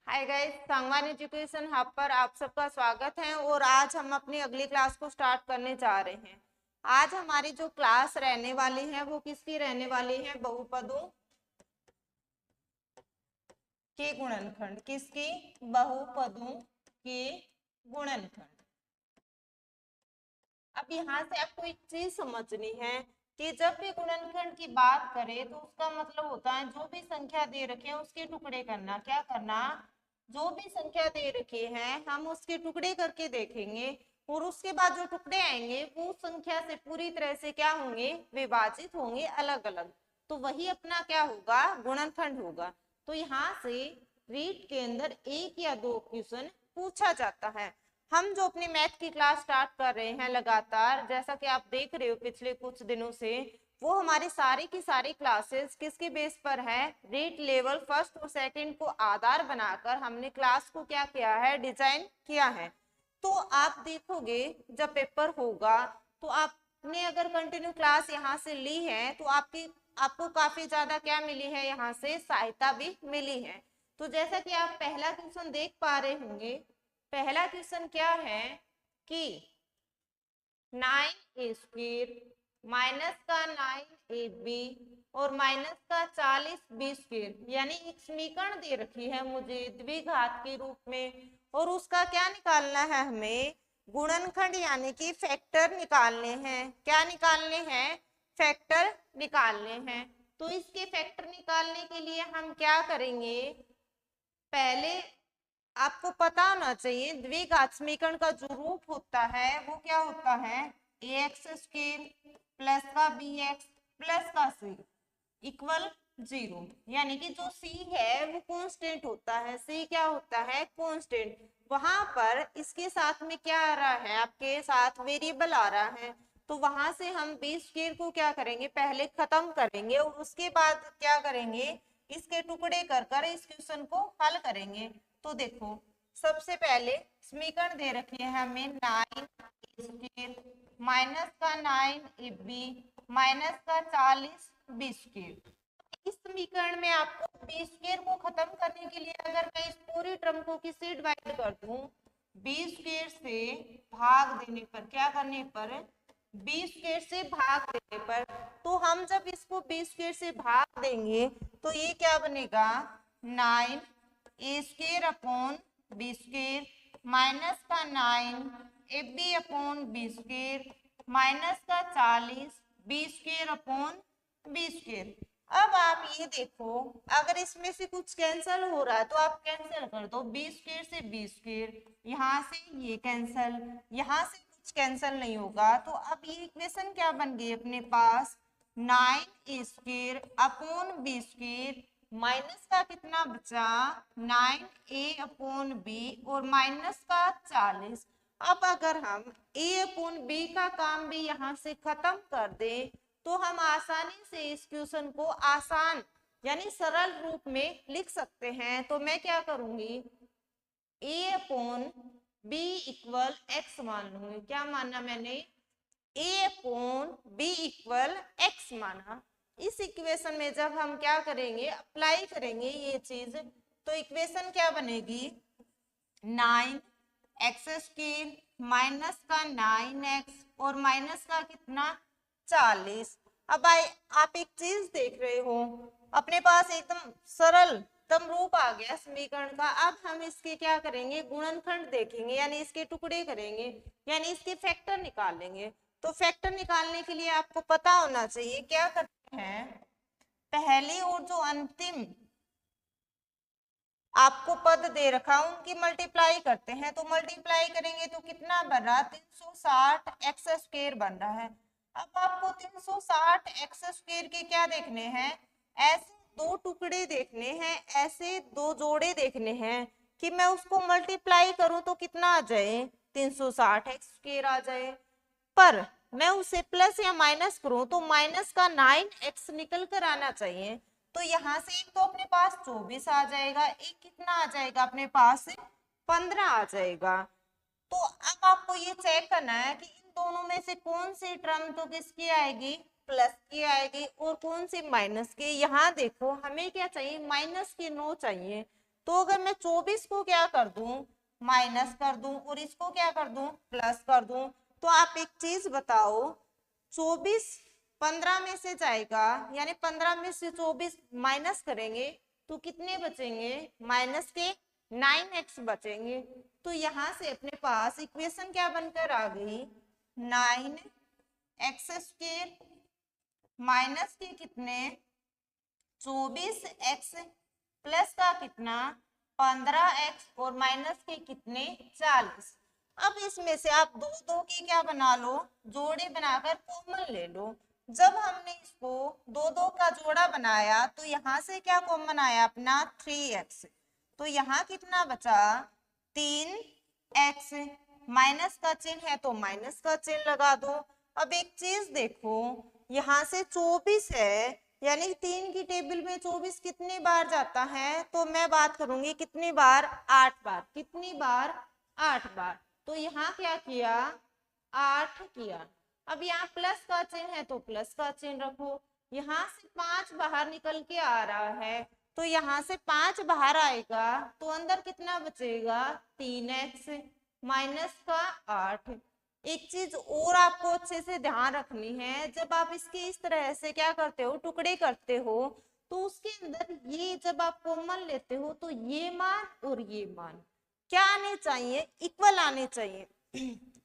Hi guys, Sangwan education hub पर आप सबका स्वागत है। और आज हम अपनी अगली क्लास को स्टार्ट करने जा रहे हैं। आज हमारी जो क्लास रहने वाली है वो किसकी रहने वाली है? बहुपदों के गुणनखंड। किसकी? बहुपदों के गुणनखंड। अब यहाँ से आपको एक चीज समझनी है कि जब भी गुणनखंड की बात करें तो उसका मतलब होता है जो भी संख्या दे रखे हैं उसके टुकड़े करना। क्या करना? जो भी संख्या दे रखी है हम उसके टुकड़े करके देखेंगे और उसके बाद जो टुकड़े आएंगे वो संख्या से पूरी तरह से क्या होंगे? विभाजित होंगे, अलग अलग। तो वही अपना क्या होगा? गुणनखंड होगा। तो यहाँ से रीट के अंदर एक या दो क्वेश्चन पूछा जाता है। हम जो अपनी मैथ की क्लास स्टार्ट कर रहे हैं लगातार, जैसा कि आप देख रहे हो पिछले कुछ दिनों से, वो हमारी सारी की सारी क्लासेस किसके बेस पर है? रीट लेवल फर्स्ट और सेकंड को आधार बनाकर हमने क्लास को क्या किया है? डिजाइन किया है। तो आप देखोगे जब पेपर होगा तो आपने अगर कंटिन्यू क्लास यहाँ से ली है तो आपको काफी ज्यादा क्या मिली है? यहाँ से सहायता भी मिली है। तो जैसा कि आप पहला क्वेश्चन देख पा रहे होंगे, पहला क्वेश्चन क्या है कि 9a² माइनस का 9ab और माइनस का 40b², यानी एक समीकरण दे रखी है मुझे द्विघात के रूप में, और उसका क्या निकालना है? हमें गुणनखंड यानी कि फैक्टर निकालने हैं। क्या निकालने हैं? फैक्टर निकालने हैं। तो इसके फैक्टर निकालने के लिए हम क्या करेंगे? पहले आपको पता होना चाहिए द्विघात समीकरण का जो रूप होता है वो क्या होता है? ax² प्लस का bx प्लस का c इक्वल 0। यानी कि जो c है वो कांस्टेंट होता है। c क्या होता है? कांस्टेंट। वहां पर इसके साथ में क्या आ रहा है? आपके साथ वेरिएबल आ रहा है। तो वहां से हम b² को क्या करेंगे? पहले खत्म करेंगे और उसके बाद क्या करेंगे? इसके टुकड़े कर कर इस क्वेश्चन को हल करेंगे। तो देखो, सबसे पहले समीकरण दे रखी है हमें 9a² माइनस का 9ab माइनस का 40b²। इस समीकरण में आपको b² को खत्म करने के लिए अगर मैं इस पूरी टर्म को किससे डिवाइड कर दूं? b² से भाग देने पर। क्या करने पर? b² से भाग देने पर। तो हम जब इसको b² से भाग देंगे तो ये क्या बनेगा? 9a² अपॉन b² माइनस का 9ab अपॉन b² माइनस का 40b² अपॉन b²। अब आप ये देखो, अगर इसमें से कुछ कैंसिल हो रहा है तो आप कैंसिल कर दो। b² से b², यहाँ से ये कैंसिल, यहाँ से कुछ कैंसिल नहीं होगा। तो अब ये इक्वेशन क्या बन गई अपने पास? 9a² अपॉन b² माइनस का कितना बचा? 9a अपॉन b और माइनस का 40। अब अगर हम a अपॉन b का काम भी यहाँ से खत्म कर दें तो हम आसानी से इस क्वेश्चन को आसान यानी सरल रूप में लिख सकते हैं। तो मैं क्या करूंगी? a upon b equal x मान लूंगी। क्या माना मैंने? a upon b equal x माना। इस इक्वेशन में जब हम क्या करेंगे? अप्लाई करेंगे ये चीज, तो इक्वेशन क्या बनेगी? 9x² माइनस का 9x और माइनस का कितना? 40। अब आप एक चीज देख रहे हो, अपने पास एकदम सरल तम रूप आ गया समीकरण का। अब हम इसके क्या करेंगे? गुणनखंड देखेंगे, यानी इसके टुकड़े करेंगे, यानी इसके फैक्टर निकालेंगे। तो फैक्टर निकालने के लिए आपको पता होना चाहिए क्या करते हैं? पहली और जो अंतिम आपको पद दे रखा उनकी मल्टीप्लाई करते हैं। तो मल्टीप्लाई करेंगे तो कितना बन रहा? 360x² बन रहा है। अब आपको 360x² के क्या देखने हैं? ऐसे दो टुकड़े देखने हैं, ऐसे दो जोड़े देखने हैं कि मैं उसको मल्टीप्लाई करूं तो कितना आ जाए? 360x² आ जाए। पर मैं उसे प्लस या माइनस करूं तो माइनस का 9x निकल कर आना चाहिए। तो यहाँ से एक तो अपने पास 24 आ जाएगा, एक कितना आ जाएगा अपने पास? 15 आ जाएगा। तो अब आपको ये चेक करना है कि इन दोनों में से कौन सी टर्म तो किसकी आएगी? प्लस की आएगी, और कौन सी माइनस की। यहाँ देखो, हमें क्या चाहिए? माइनस की नो चाहिए। तो अगर मैं 24 को क्या कर दूं, माइनस कर दूं और इसको क्या कर दूं, प्लस कर दूं, तो आप एक चीज बताओ, 24 15 में से जाएगा, यानी 15 में से 24 माइनस करेंगे तो कितने बचेंगे, माइनस के 9x बचेंगे। तो यहाँ से अपने पास इक्वेशन क्या बनकर आ गई, 9x² माइनस के कितने 24x प्लस का कितना 15x और माइनस के कितने 40। अब इसमें से आप दो दो की क्या बना लो, जोड़े बनाकर कॉमन ले लो। जब हमने इसको दो दो का जोड़ा बनाया तो यहाँ से क्या कॉमन आया अपना 3x, तो यहाँ कितना बचा 3x, माइनस का चिन्ह है तो माइनस का चिन्ह लगा दो। अब एक चीज देखो, यहाँ से 24 है, यानी 3 की टेबल में 24 कितनी बार जाता है, तो मैं बात करूंगी कितनी बार, 8 बार। कितनी बार, 8 बार। तो यहाँ क्या किया, 8 किया। अब यहाँ प्लस का चिन्ह है तो प्लस का चिन्ह रखो। यहाँ से 5 बाहर निकल के आ रहा है, तो यहाँ से 5 बाहर आएगा तो अंदर कितना बचेगा 3x माइनस का 8। एक चीज और आपको अच्छे से ध्यान रखनी है, जब आप इसके इस तरह से क्या करते हो, टुकड़े करते हो, तो उसके अंदर ये जब आप कॉमन लेते हो तो ये मान और ये मान क्या आने चाहिए, इक्वल आने चाहिए।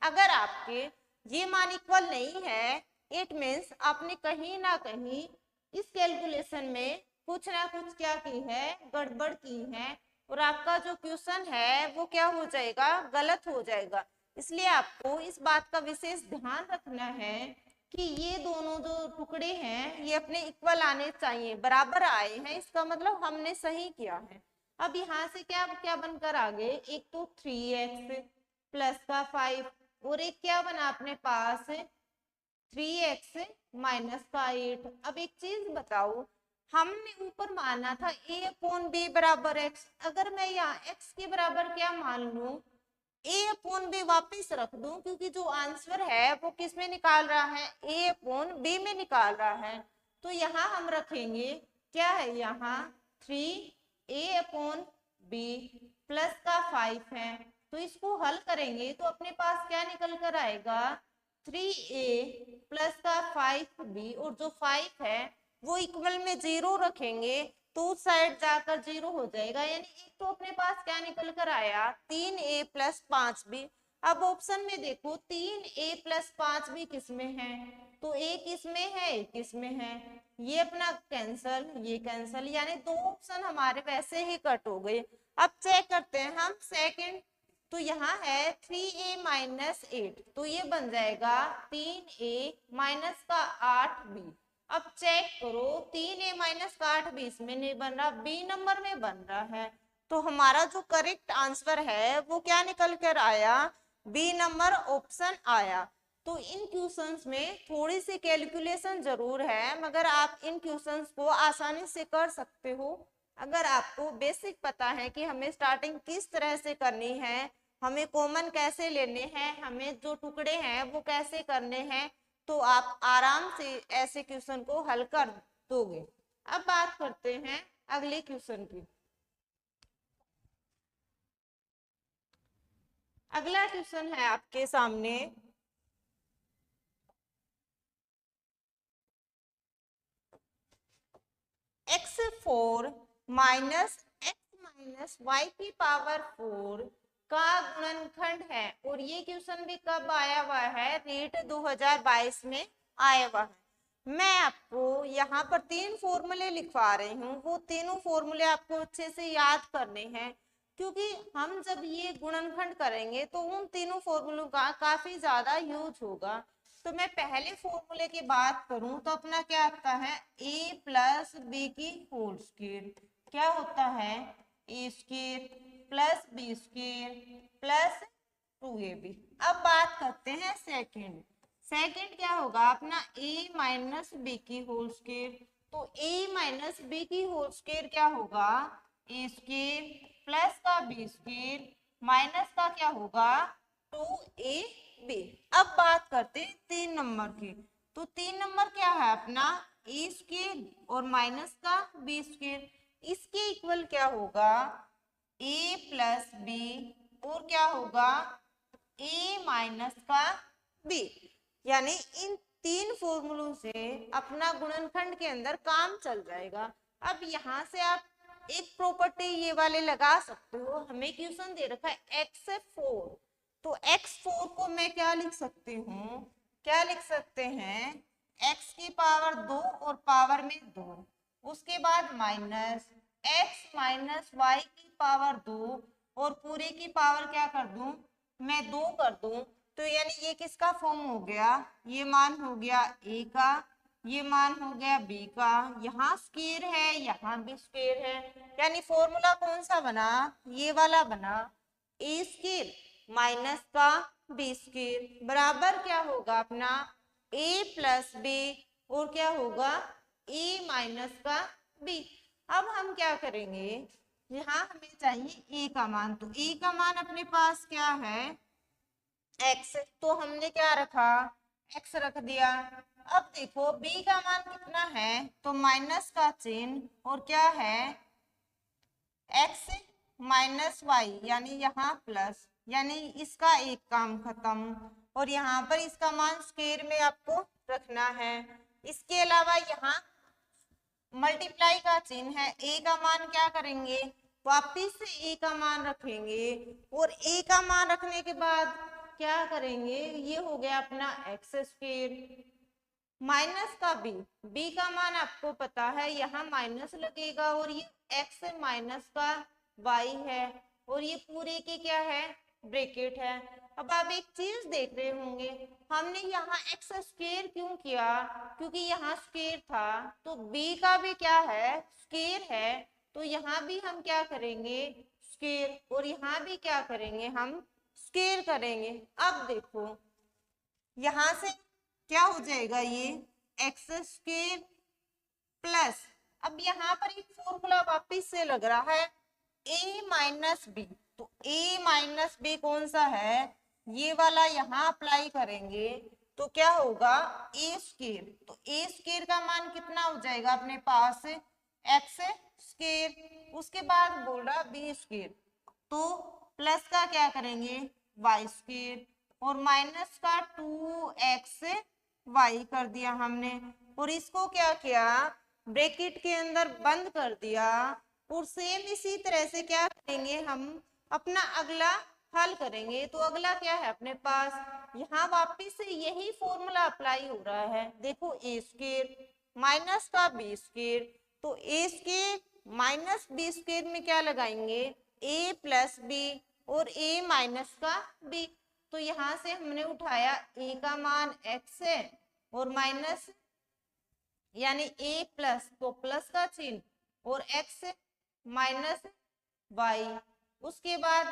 अगर आपके ये मान इक्वल नहीं है, इट मीन्स आपने कहीं ना कहीं इस कैलकुलेशन में कुछ ना कुछ क्या की है, गड़बड़ की है, और आपका जो क्वेश्चन है वो क्या हो जाएगा, गलत हो जाएगा। इसलिए आपको इस बात का विशेष ध्यान रखना है कि ये दोनों जो टुकड़े हैं ये अपने इक्वल आने चाहिए, बराबर आए हैं, इसका मतलब हमने सही किया है। अब यहाँ से क्या क्या बनकर आ गए, एक तो 3x प्लस का 5 और एक क्या बना अपने पास 3x माइनस का 8। अब एक चीज बताओ, हमने ऊपर माना था a/b बराबर x, अगर मैं यहाँ x के बराबर क्या मान लूं, a/b वापिस रख दूं, क्योंकि जो आंसर है वो किस में निकाल रहा है, a/b में निकाल रहा है। तो यहाँ हम रखेंगे क्या है, यहाँ 3a/b प्लस का 5 है, तो इसको हल करेंगे तो अपने पास क्या निकल कर आएगा 3a प्लस का 5b, और जो 5 है वो इक्वल में 0 रखेंगे तो उस साइड जाकर 0 हो जाएगा, यानी एक तो अपने पास क्या निकल कर आया 3a प्लस 5b। अब ऑप्शन में देखो 3a प्लस 5b किस में है, तो a किस में है, a किस में है, ये अपना कैंसल, ये कैंसल, यानी दो ऑप्शन हमारे वैसे ही कट हो गए। अब चेक करते हैं हम सेकंड, तो यहाँ है 3a माइनस 8, तो ये बन जाएगा 3a माइनस का 8b। अब चेक करो 3a माइनस का 8b इसमें नहीं बन रहा, b नंबर में बन रहा है, तो हमारा जो करेक्ट आंसर है वो क्या निकल कर आया, बी नंबर ऑप्शन आया। तो इन क्वेश्चंस में थोड़ी सी कैलकुलेशन जरूर है, मगर आप इन क्वेश्चंस को आसानी से कर सकते हो अगर आपको बेसिक पता है कि हमें स्टार्टिंग किस तरह से करनी है, हमें कॉमन कैसे लेने हैं, हमें जो टुकड़े हैं वो कैसे करने हैं, तो आप आराम से ऐसे क्वेश्चन को हल कर दोगे। अब बात करते हैं अगले क्वेश्चन की। अगला क्वेश्चन है आपके सामने x4 minus x minus y की पावर 4 का गुणनखंड है, और ये क्वेश्चन भी कब आया हुआ है, नीट 2022 में आया हुआ है। मैं आपको यहाँ पर 3 फॉर्मूले लिखवा रही हूँ, वो तीनों फॉर्मूले आपको अच्छे से याद करने हैं, क्योंकि हम जब ये गुणनखंड करेंगे तो उन तीनों फॉर्मूलों का काफी ज्यादा यूज होगा। तो मैं पहले फॉर्मूले की बात करूं तो अपना क्या आता है, a प्लस बी की होल स्क्वायर, क्या होता है a square plus b square plus 2ab। अब बात करते हैं सेकंड, सेकंड क्या होगा अपना a माइनस बी की होल स्क्वायर, तो a माइनस बी की होल स्क्वायर क्या होगा a स्क्वायर प्लस का बी स्क्वायर माइनस का क्या होगा 2ab। अब बात करते हैं 3 नंबर की, तो 3 नंबर क्या है अपना a स्क्वायर और माइनस का बी स्क्वायर, इसके इक्वल क्या होगा ए प्लस बी और क्या होगा ए माइनस का बी। यानी इन तीन फॉर्मूलों से अपना गुणनखंड के अंदर काम चल जाएगा। अब यहाँ से आप एक प्रॉपर्टी ये वाले लगा सकते हो। हमें क्वेश्चन दे रखा है x4, तो x4 को मैं क्या लिख सकती हूँ, क्या लिख सकते हैं, x की पावर 2 और पावर में 2, उसके बाद माइनस x माइनस वाई की पावर 2 और पूरे की पावर क्या कर दूं, मैं 2 कर दूं। तो यानी ये किसका फॉर्म हो गया, ये मान हो गया a का, ये मान हो गया b का, यहाँ स्क्वायर है यहाँ भी स्क्वायर है। यानी फॉर्मूला कौन सा बना, ये वाला बना, a स्क्वायर माइनस का b स्क्वायर बराबर क्या होगा अपना a प्लस b और क्या होगा a माइनस का b। अब हम क्या करेंगे, यहाँ हमें चाहिए a का मान, तो a का मान अपने पास क्या है x, तो हमने क्या रखा x रख दिया। अब देखो b का मान कितना है, तो माइनस का चिन्ह और क्या है x माइनस वाई, यानी यहाँ प्लस, यानी इसका एक काम खत्म और यहाँ पर इसका मान स्क्वायर में आपको रखना है। इसके अलावा यहाँ मल्टीप्लाई का चिन्ह है, a का मान क्या करेंगे वापिस से a का मान रखेंगे और a का मान रखने के बाद क्या करेंगे, ये हो गया अपना एक्स स्क्वायर माइनस का b का मान आपको पता है यहाँ माइनस लगेगा और ये x माइनस का y है और ये पूरे की क्या है ब्रैकेट है। अब आप एक चीज देख रहे होंगे, हमने यहाँ एक्स स्क्वायर क्यों किया, क्योंकि यहाँ स्क्वायर था, तो b का भी क्या है स्क्वायर है, तो यहाँ भी हम क्या करेंगे स्क्वायर और यहाँ भी क्या करेंगे हम स्क्वायर करेंगे। अब देखो यहाँ से क्या हो जाएगा, ये एक्स स्क्वायर प्लस, अब यहाँ पर एक फॉर्मूला वापिस से लग रहा है a माइनस बी, तो a माइनस बी कौन सा है, ये वाला यहाँ अप्लाई करेंगे तो क्या होगा a स्क्वायर, तो a स्क्वायर का मान कितना हो जाएगा अपने पास x स्क्वायर, उसके बाद बोल रहा b स्क्वायर, तो प्लस का क्या करेंगे y स्क्वायर और माइनस का 2x y कर दिया हमने और इसको क्या किया ब्रैकेट के अंदर बंद कर दिया और सेम इसी तरह से क्या करेंगे हम अपना अगला हल करेंगे। तो अगला क्या है अपने पास, यहाँ वापिस से यही फॉर्मूला अप्लाई हो रहा है, देखो a स्क्वायर माइनस का b स्क्वायर, तो a square minus b square में क्या लगाएंगे a प्लस b और a माइनस का b, तो यहाँ से हमने उठाया a का मान x है और माइनस यानी a प्लस, तो प्लस का चिन्ह और x माइनस y, उसके बाद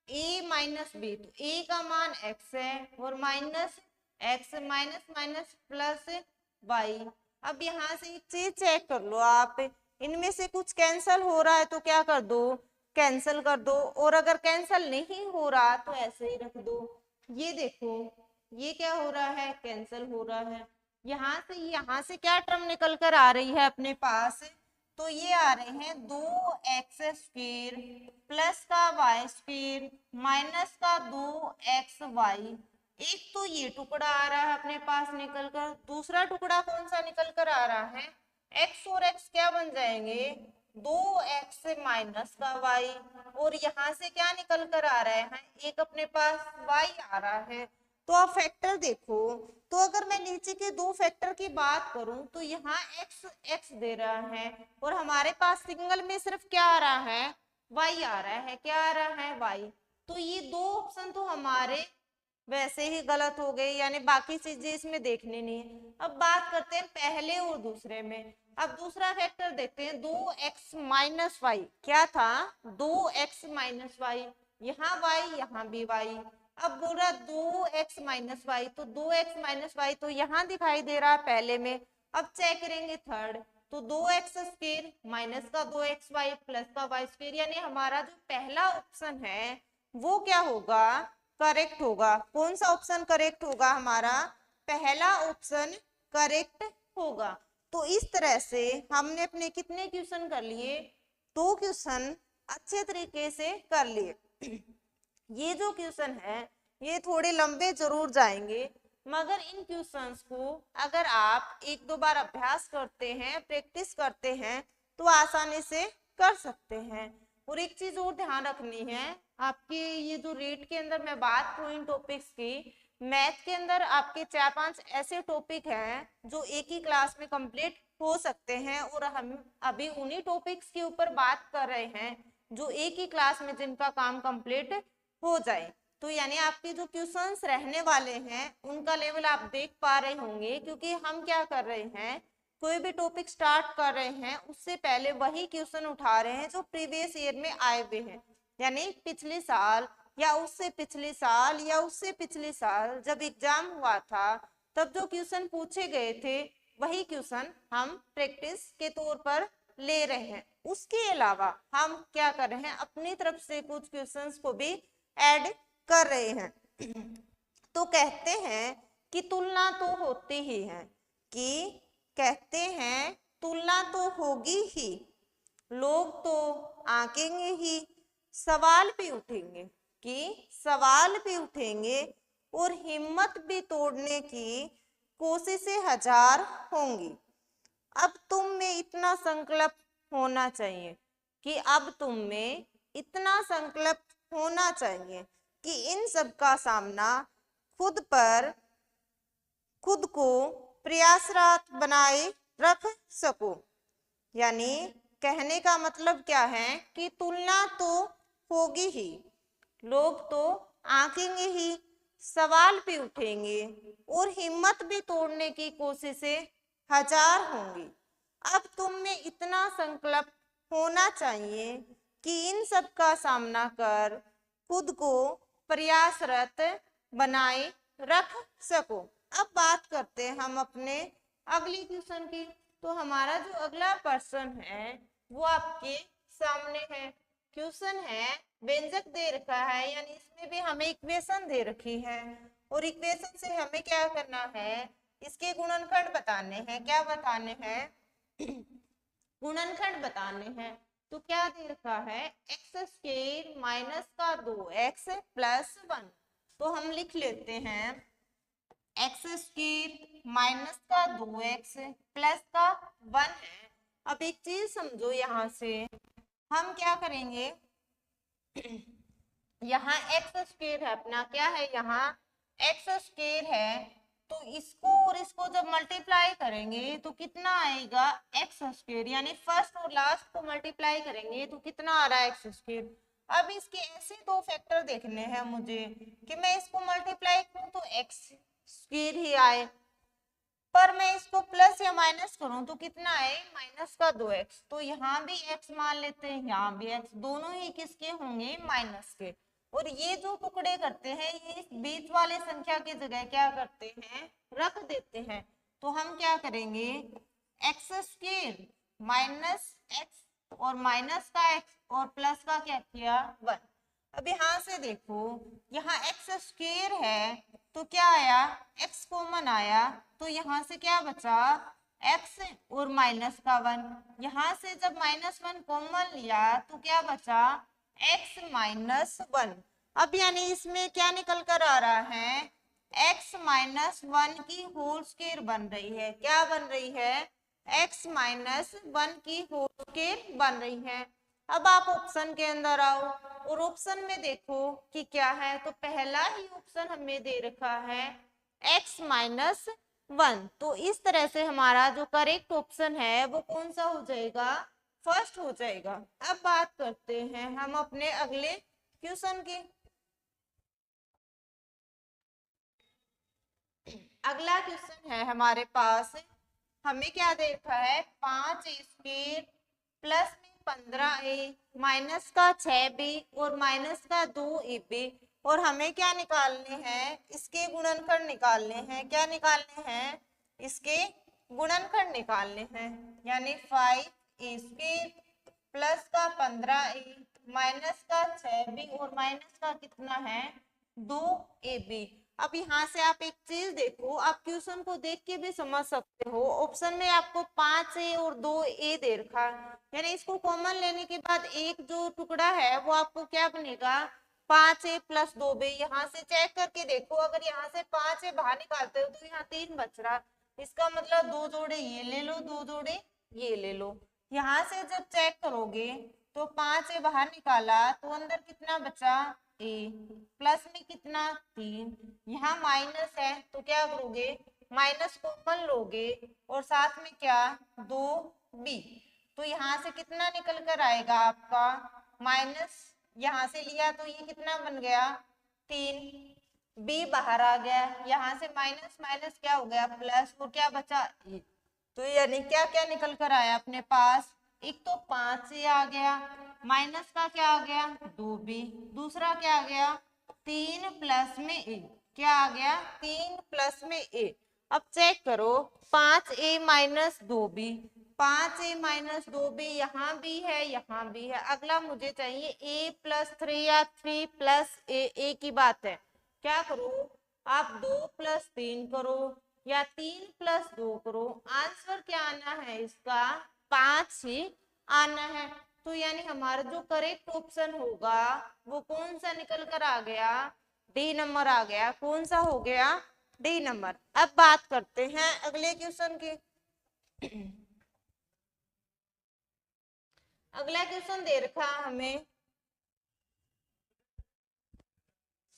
a माइनस b, तो a का मान x है और minus x minus minus plus y। अब यहाँ से एक चीज चेक कर लो आप, इनमें से कुछ कैंसल हो रहा है तो क्या कर दो कैंसल कर दो और अगर कैंसल नहीं हो रहा तो ऐसे ही रख दो। ये देखो ये क्या हो रहा है कैंसल हो रहा है, यहाँ से क्या टर्म निकल कर आ रही है अपने पास, तो ये आ रहे हैं 2x स्क्वायर प्लस का y स्क्वायर माइनस का 2xy। एक तो ये टुकड़ा आ रहा है अपने पास निकल कर, दूसरा टुकड़ा कौन सा निकल कर आ रहा है x और x क्या बन जाएंगे 2x माइनस का y और यहाँ से क्या निकल कर आ रहा है एक अपने पास y आ रहा है। तो आप फैक्टर देखो, तो अगर मैं नीचे के दो फैक्टर की बात करूं तो यहाँ x दे रहा है और हमारे पास सिंगल में सिर्फ क्या आ रहा है y आ रहा है, क्या आ रहा है y, तो ये दो ऑप्शन तो हमारे वैसे ही गलत हो गए, यानी बाकी चीजें इसमें देखने नहीं है। अब बात करते हैं पहले और दूसरे में। अब दूसरा फैक्टर देखते हैं 2x माइनस वाई, क्या था 2x माइनस वाई, यहाँ y यहाँ भी y। अब बोल रहा 2x माइनस वाई, तो 2x माइनस वाई तो यहाँ दिखाई दे रहा है पहले में। अब चेक करेंगे थर्ड, तो 2x स्क्वायर माइनस का 2xy प्लस का y स्क्वायर, यानी हमारा जो पहला ऑप्शन है वो क्या होगा करेक्ट होगा। कौन सा ऑप्शन करेक्ट होगा हमारा पहला ऑप्शन करेक्ट होगा। तो इस तरह से हमने अपने कितने क्वेश्चन कर लिए, 2 क्वेश्चन अच्छे तरीके से कर लिए। ये जो क्वेश्चन है ये थोड़े लंबे जरूर जाएंगे, मगर इन क्वेश्चंस को अगर आप एक दो बार अभ्यास करते हैं, प्रैक्टिस करते हैं, तो आसानी से कर सकते हैं। और एक चीज और ध्यान रखनी है, आपके ये जो रेट के अंदर मैं बात करूँ इन टॉपिक्स की, मैथ के अंदर आपके 4-5 ऐसे टॉपिक हैं जो एक ही क्लास में कंप्लीट हो सकते हैं, और हम अभी उन्हीं टॉपिक्स के ऊपर बात कर रहे हैं जो एक ही क्लास में जिनका काम कंप्लीट हो जाए। तो यानी आपके जो क्वेश्चंस रहने वाले हैं उनका लेवल आप देख पा रहे होंगे, क्योंकि हम क्या कर रहे हैं, कोई भी टॉपिक स्टार्ट कर रहे हैं उससे पहले वही क्वेश्चन उठा रहे हैं जो प्रीवियस ईयर में आए हुए हैं, यानी पिछले साल या उससे पिछले साल या उससे पिछले साल जब एग्जाम हुआ था तब जो क्वेश्चन पूछे गए थे वही क्वेश्चन हम प्रैक्टिस के तौर पर ले रहे हैं। उसके अलावा हम क्या कर रहे हैं, अपनी तरफ से कुछ क्वेश्चंस को भी ऐड कर रहे हैं। तो कहते हैं कि तुलना तो होती ही है, कि कहते हैं तुलना तो होगी ही, लोग तो आंकेंगे ही, सवाल भी उठेंगे, कि सवाल भी उठेंगे और हिम्मत भी तोड़ने की कोशिशें हजार होंगी। अब तुम में इतना संकल्प होना चाहिए, कि अब तुम में इतना संकल्प होना चाहिए कि इन सब का सामना खुद को प्रयासरत बनाए रख सको। यानी कहने का मतलब क्या है कि तुलना तो होगी ही, लोग तो आंकेंगे ही, सवाल भी उठेंगे और हिम्मत भी तोड़ने की कोशिशें हजार होंगी। अब तुम में इतना संकल्प होना चाहिए कि इन सब का सामना कर खुद को प्रयासरत बनाए रख सको। अब बात करते हैं हम अपने अगली क्वेश्चन की। तो हमारा जो अगला प्रश्न है वो आपके सामने है। क्वेश्चन है, व्यंजक दे रखा है, यानी इसमें भी हमें इक्वेशन दे रखी है, और इक्वेशन से हमें क्या करना है, इसके गुणनखंड बताने हैं। क्या बताने हैं? गुणनखंड बताने हैं। तो क्या दे रखा है, एक्स स्क्वायर माइनस का 2x प्लस 1। तो हम लिख लेते हैं एक्स स्क्वायर माइनस का 2x प्लस का 1 है। अब एक चीज समझो, यहां से हम क्या करेंगे, यहाँ एक्स स्क्वायर है अपना, क्या है यहाँ एक्स स्क्वायर है, तो इसको और इसको जब मल्टीप्लाई करेंगे तो कितना आएगा एक्स स्क्वायर, यानी फर्स्ट और लास्ट को मल्टीप्लाई करेंगे तो कितना आ रहा है एक्स स्क्वायर। अब इसके ऐसे दो फैक्टर देखने हैं मुझे कि मैं इसको मल्टीप्लाई करूं तो एक्स स्क्वायर ही आए, पर मैं इसको प्लस या माइनस करूं तो कितना है माइनस का 2x। तो यहाँ भी x मान लेते हैं, यहाँ भी x, दोनों ही किसके होंगे माइनस के। और ये जो टुकड़े करते हैं ये इस बीच वाले संख्या की जगह क्या करते हैं, रख देते हैं। तो हम क्या करेंगे, एक्स स्क्वायर माइनस एक्स और माइनस का x और प्लस का क्या किया 1। अब यहाँ से देखो, यहाँ एक्स स्क्वायर है तो क्या आया, x कॉमन आया, तो यहाँ से क्या बचा x और माइनस का 1। यहाँ से जब -1 कॉमन लिया तो क्या बचा x -1। अब यानी इसमें क्या निकल कर आ रहा है, x -1 की होल स्क्वायर बन रही है। क्या बन रही है, x -1 की होल स्क्वायर बन रही है। अब आप ऑप्शन के अंदर आओ और ऑप्शन में देखो कि क्या है। तो पहला ही ऑप्शन हमें दे रखा है x -1। तो इस तरह से हमारा जो करेक्ट ऑप्शन है वो कौन सा हो जाएगा, फर्स्ट हो जाएगा। अब बात करते हैं हम अपने अगले क्वेश्चन की। अगला क्वेश्चन है हमारे पास, हमें क्या दे रखा है, 5 स्क्वायर प्लस में 15a माइनस का 6b और माइनस का 2ab, और हमें क्या निकालने हैं, इसके गुणनखंड निकालने हैं। क्या निकालने हैं, इसके गुणनखंड निकालने हैं। यानी 5a स्क्वायर प्लस का 15a माइनस का 6b और माइनस का कितना है 2ab। अब यहाँ से आप एक चीज देखो, आप क्वेश्चन को देख के भी समझ सकते हो। ऑप्शन में आपको 5A और 2A दे रखा है, यानी इसको कॉमन लेने के बाद एक जो टुकड़ा है वो आपको क्या बनेगा, 5A प्लस 2B। यहाँ से चेक करके देखो, अगर यहाँ से 5A बाहर निकालते हो तो यहाँ 3 बच रहा, इसका मतलब 2 जोड़े ये ले लो, 2 जोड़े ये ले लो। यहाँ से जब चेक करोगे तो 5A बाहर निकाला तो अंदर कितना बचा, A, प्लस में कितना 3, यहाँ माइनस है तो क्या करोगे, माइनस कॉमन लोगे और साथ में क्या 2B। तो यहाँ से कितना निकल कर आएगा आपका, माइनस, यहाँ से लिया तो ये कितना बन गया 3, B बाहर आ गया, यहाँ से माइनस माइनस क्या हो गया प्लस, और क्या बचा A। तो यानी क्या क्या निकल कर आया अपने पास, एक तो 5A आ गया, माइनस का क्या आ गया 2B, दूसरा क्या आ गया 3 प्लस में A, क्या आ गया 3 प्लस में A। अब चेक करो 5A minus 2B, 5A minus 2B यहाँ भी है यहाँ भी है। अगला मुझे चाहिए A प्लस 3 या 3 प्लस A की बात है, क्या करो आप 2 प्लस 3 करो या 3 प्लस 2 करो, आंसर क्या आना है इसका 5 ही आना है। तो यानी हमारा जो करेक्ट ऑप्शन होगा वो कौन सा निकल कर आ गया, डी नंबर आ गया। कौन सा हो गया, डी नंबर। अब बात करते हैं अगले क्वेश्चन की। अगला क्वेश्चन दे रखा हमें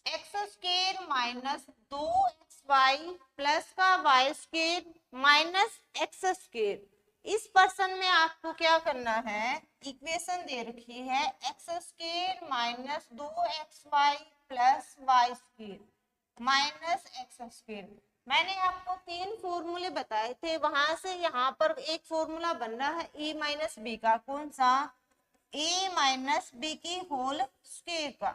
x square minus 2xy plus का y square minus x square. इस पर्सन में आपको क्या करना है, इक्वेशन दे रखी है x square minus 2xy plus y square minus x square. मैंने आपको 3 फॉर्मूले बताए थे, वहां से यहाँ पर एक फॉर्मूला बन रहा है ए माइनस बी का, कौन सा, ए माइनस बी की होल स्क्वायर का।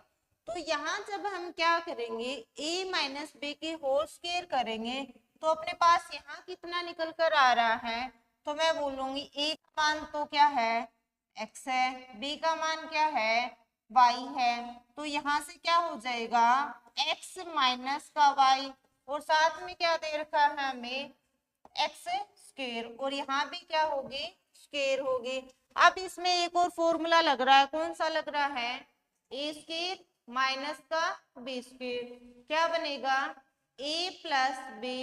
तो यहाँ जब हम क्या करेंगे a माइनस बी की होल स्क्वायर करेंगे तो अपने पास यहाँ कितना निकल कर आ रहा है, तो मैं बोलूंगी a का मान तो क्या है x है, b का मान क्या है y है। तो यहाँ से क्या हो जाएगा x माइनस का y, और साथ में क्या दे रखा है हमें एक्स स्क्वायर, और यहाँ भी क्या होगी स्क्वायर होगी। अब इसमें एक और फॉर्मूला लग रहा है, कौन सा लग रहा है, ए स्क्वायर माइनस का बी स्क्वायर, क्या बनेगा ए प्लस बी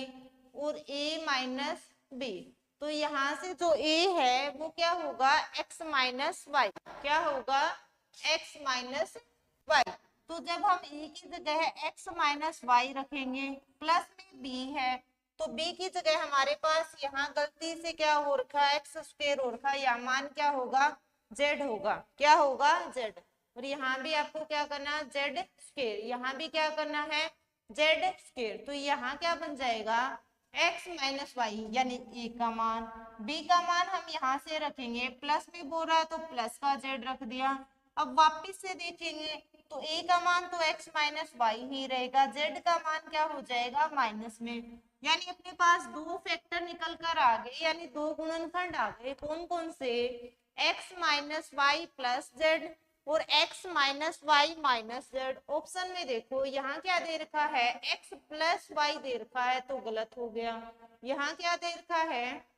और ए माइनस बी। तो यहाँ से जो ए है वो क्या होगा एक्स माइनस वाई, क्या होगा एक्स माइनस वाई। तो जब हम ए की जगह एक्स माइनस वाई रखेंगे, प्लस में बी है तो b की जगह हमारे पास यहाँ गलती से क्या हो रखा है एक्स स्क्वायर हो रखा है, या मान क्या होगा z होगा, क्या होगा z। और यहाँ भी आपको क्या करना है जेड स्क्वायर, यहाँ भी क्या करना है जेड स्क्वायर। तो यहाँ क्या बन जाएगा x माइनस वाई, यानी a का मान, b का मान हम यहाँ से रखेंगे, प्लस में बोल रहा है तो प्लस का z रख दिया। अब वापिस से देखेंगे तो a का मान तो x माइनस वाई ही रहेगा, z का मान क्या हो जाएगा माइनस में। यानी अपने पास दो फैक्टर निकल कर आ गए, यानी दो गुणनखंड आ गए, कौन कौन से, x minus y plus z और x minus y minus z. Option में देखो यहाँ क्या दे रखा है x प्लस वाई दे रखा है तो गलत हो गया। यहाँ क्या दे रखा है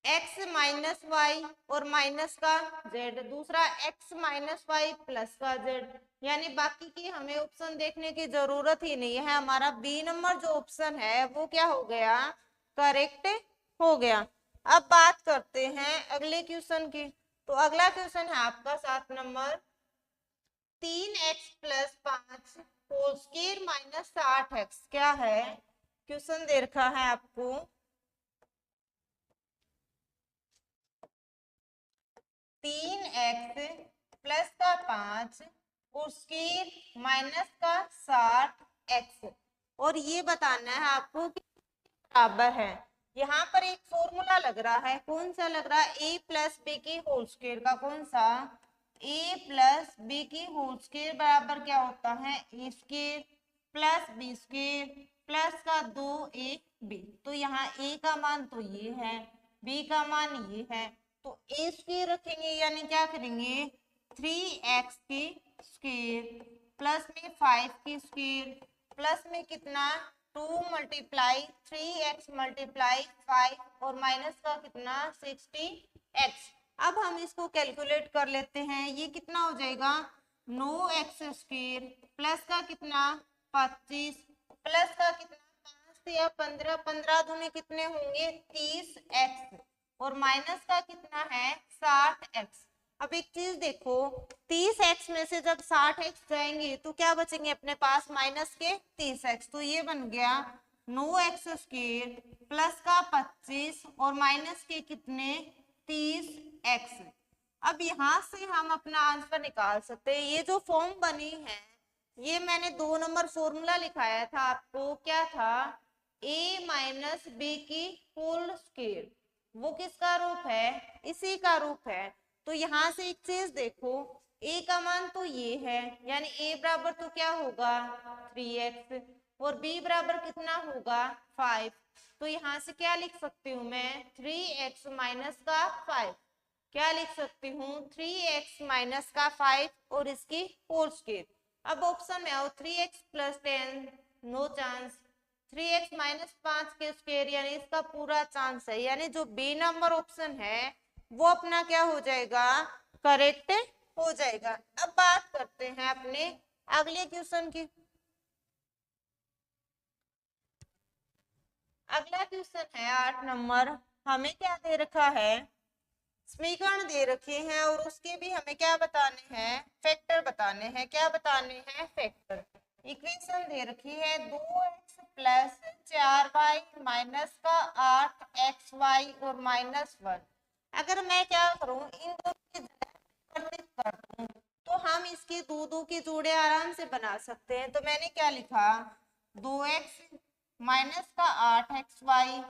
x माइनस वाई और माइनस का z, दूसरा x माइनस वाई प्लस का z। यानी बाकी की हमें ऑप्शन देखने की जरूरत ही नहीं है, हमारा बी नंबर जो ऑप्शन है वो क्या हो गया करेक्ट हो गया। अब बात करते हैं अगले क्वेश्चन की। तो अगला क्वेश्चन है आपका 7 number, 3x plus 5 whole square minus 8x। क्या है क्वेश्चन दे रखा है आपको 3x प्लस का 5 और स्क्वायर माइनस का 60x, और ये बताना है आपको कि बराबर है। यहाँ पर एक फॉर्मूला लग रहा है, कौन सा लग रहा है a प्लस बी की होल स्क्वायर का, कौन सा a प्लस बी की होल स्क्वायर बराबर क्या होता है a square plus b square plus का 2ab। तो यहाँ a का मान तो ये है, b का मान ये है, तो a स्क्वायर रखेंगे यानी क्या करेंगे 3x की स्क्वायर प्लस में 5 की स्क्वायर प्लस में कितना 2 मल्टीप्लाई 3x मल्टीप्लाई 5 और माइनस का कितना 60x। अब हम इसको कैलकुलेट कर लेते हैं। ये कितना हो जाएगा 9x स्क्वायर प्लस का कितना 25 प्लस का कितना 5 या 15 15 दूनी कितने होंगे 30x और माइनस का कितना है 60x। अब एक चीज देखो 30x में से जब 60x जाएंगे तो क्या बचेंगे अपने पास माइनस के 30x। तो ये बन गया 9x स्क्वायर प्लस का 25 और माइनस के कितने 30x। अब यहाँ से हम अपना आंसर निकाल सकते हैं। ये जो फॉर्म बनी है ये मैंने 2 नंबर फॉर्मूला लिखाया था आपको, क्या था a माइनस बी की होल स्क्वायर। वो किसका रूप है इसी का रूप है। तो यहाँ से एक चीज देखो a का मान तो ये है यानी a बराबर तो क्या होगा 3x और b बराबर कितना होगा 5। तो यहाँ से क्या लिख सकती हूँ मैं 3x माइनस का 5। क्या लिख सकती हूँ 3x माइनस का 5 और इसकी होल स्क्वायर। अब ऑप्शन में आओ 3x plus 10 no chance, 3x minus 5 के स्क्वायर यानी इसका पूरा चांस है। यानी जो बी नंबर ऑप्शन है वो अपना क्या हो जाएगा करेक्ट हो जाएगा। अब बात करते हैं अपने अगले क्वेश्चन की। अगला क्वेश्चन है 8 नंबर। हमें क्या दे रखा है समीकरण दे रखे हैं और उसके भी हमें क्या बताने हैं फैक्टर बताने हैं। क्या बताने हैं फैक्टर। इक्वेशन दे रखी है 2x प्लस 4y माइनस का 8xy और माइनस 1। अगर मैं क्या करूं इन दोनों की परिवर्तित कर दूं तो हम इसके दो के जोड़े आराम से बना सकते हैं। तो मैंने क्या लिखा 2x माइनस का 8xy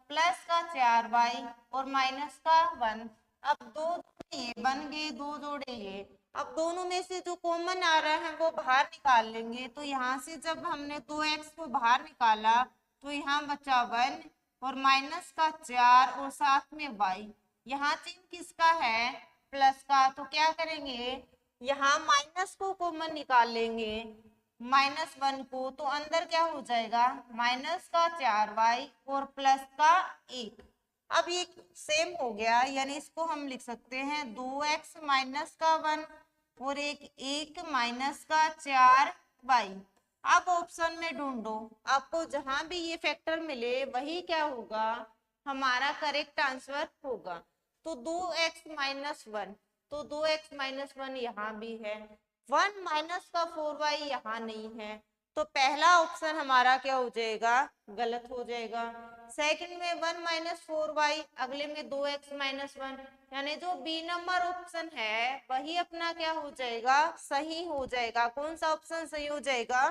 प्लस का 4y और माइनस का 1। अब दो ये बन गए दो जोड़े ये। अब दोनों में से जो कॉमन आ रहा है वो बाहर निकाल लेंगे। तो यहाँ से जब हमने 2x को बाहर निकाला तो यहाँ बचा 1 और माइनस का 4 और साथ में y। यहाँ चिन्ह किसका है प्लस का। तो क्या करेंगे यहाँ माइनस को कॉमन निकाल लेंगे -1 को। तो अंदर क्या हो जाएगा माइनस का 4y और प्लस का 1। अब ये सेम हो गया यानी इसको हम लिख सकते हैं 2x माइनस का 1 और एक माइनस का 4y। अब ऑप्शन में ढूंढो आपको जहां भी ये फैक्टर मिले वही क्या होगा हमारा करेक्ट आंसर होगा। तो 2x माइनस 1 तो 2x माइनस 1 यहाँ भी है 1 माइनस का 4y यहाँ नहीं है। तो पहला ऑप्शन हमारा क्या हो जाएगा गलत हो जाएगा। सेकंड में 1 माइनस 4y अगले में 2x माइनस 1 यानी जो बी नंबर ऑप्शन है वही अपना क्या हो जाएगा सही हो जाएगा। कौन सा ऑप्शन सही हो जाएगा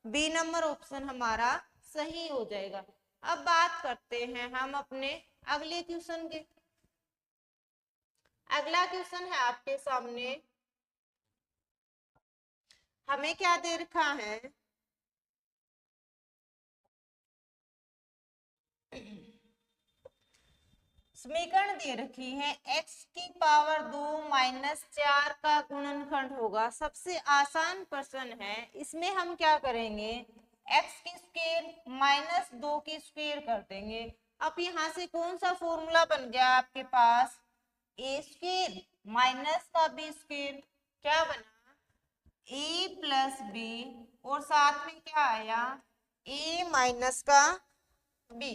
बी नंबर ऑप्शन हमारा सही हो जाएगा। अब बात करते हैं हम अपने अगले क्वेश्चन के। अगला क्वेश्चन है आपके सामने। हमें क्या दे रखा है समीकरण दे रखी है x की पावर 2 माइनस 4 का गुणनखंड होगा। सबसे आसान प्रश्न है इसमें हम क्या करेंगे x की स्क्वायर माइनस 2 की स्क्वायर कर देंगे। अब यहाँ से कौन सा फॉर्मूला बन गया आपके पास ए स्क्वायर माइनस का बी स्क्वायर। क्या बना a प्लस बी और साथ में क्या आया a माइनस का b।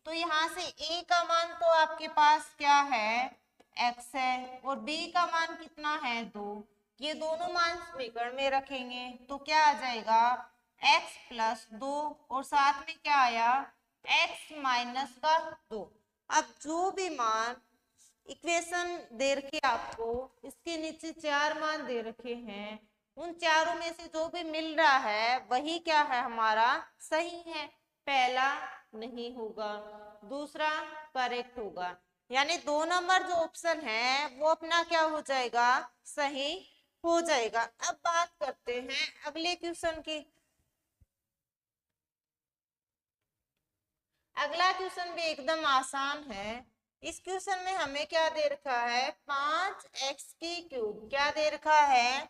तो यहाँ से a का मान तो आपके पास क्या है x है और b का मान कितना है 2। ये दोनों मान समीकरण में रखेंगे तो क्या आ जाएगा x प्लस 2 और साथ में क्या आया x माइनस का 2। अब जो भी मान इक्वेशन दे रखे आपको इसके नीचे 4 मान दे रखे हैं उन चारों में से जो भी मिल रहा है वही क्या है हमारा सही है। पहला नहीं होगा दूसरा करेक्ट होगा यानी 2 नंबर जो ऑप्शन है वो अपना क्या हो जाएगा सही हो जाएगा। अब बात करते हैं अगले क्वेश्चन की। अगला क्वेश्चन भी एकदम आसान है। इस क्वेश्चन में हमें क्या दे रखा है 5x की क्यूब। क्या दे रखा है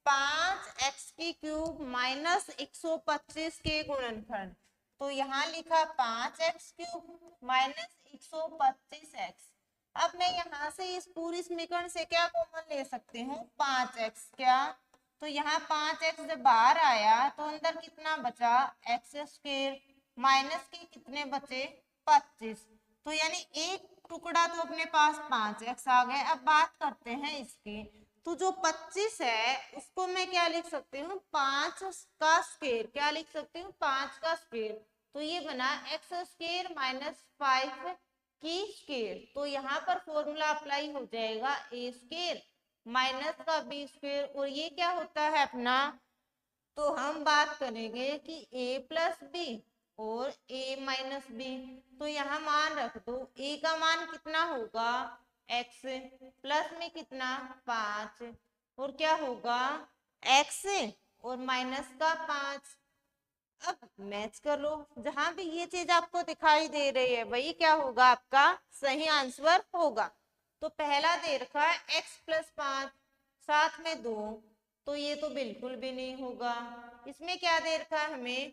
5x³ माइनस 125 के गुणनखंड। तो यहाँ लिखा 5x³ माइनस 125x। अब मैं यहाँ से इस पूरी समीकरण से क्या कॉमन ले सकती हूँ, 5x। क्या, तो यहाँ 5x जब बाहर आया तो अंदर कितना बचा, x² माइनस के कितने बचे, 25। तो यानी एक टुकड़ा तो अपने पास 5x आ गए। अब बात करते हैं इसकी, तो जो 25 है उसको मैं क्या लिख सकती हूँ, 5 का स्क्वायर। क्या लिख सकती हूँ, 5 का स्क्वायर। तो ये बना x² माइनस 5 की स्क्वायर। तो यहाँ पर फॉर्मूला अप्लाई हो जाएगा a² माइनस का b²। और ये क्या होता है अपना, तो हम बात करेंगे कि a प्लस बी और a माइनस बी। तो यहाँ मान रख दो, a का मान कितना होगा, x प्लस में कितना 5 और क्या होगा x और माइनस का 5। अब मैच कर लो, जहां भी ये चीज आपको दिखाई दे रही है वही क्या होगा, आपका सही आंसर होगा। तो पहला दे रखा है x प्लस 5 साथ में 2, तो ये तो बिल्कुल भी नहीं होगा। इसमें क्या दे रखा है हमें,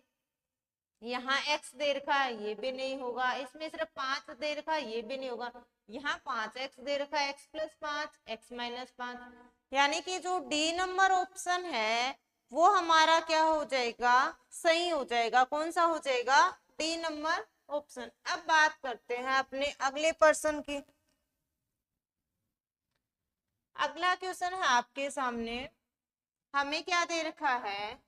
यहाँ x दे रखा है, ये भी नहीं होगा। इसमें सिर्फ 5 दे रखा है, ये भी नहीं होगा। यहाँ 5x दे रखा है, x प्लस 5 x माइनस 5। यानी कि जो डी नंबर ऑप्शन है वो हमारा क्या हो जाएगा, सही हो जाएगा। कौन सा हो जाएगा, डी नंबर ऑप्शन। अब बात करते हैं अपने अगले पर्सन की। अगला क्वेश्चन है आपके सामने, हमें क्या दे रखा है,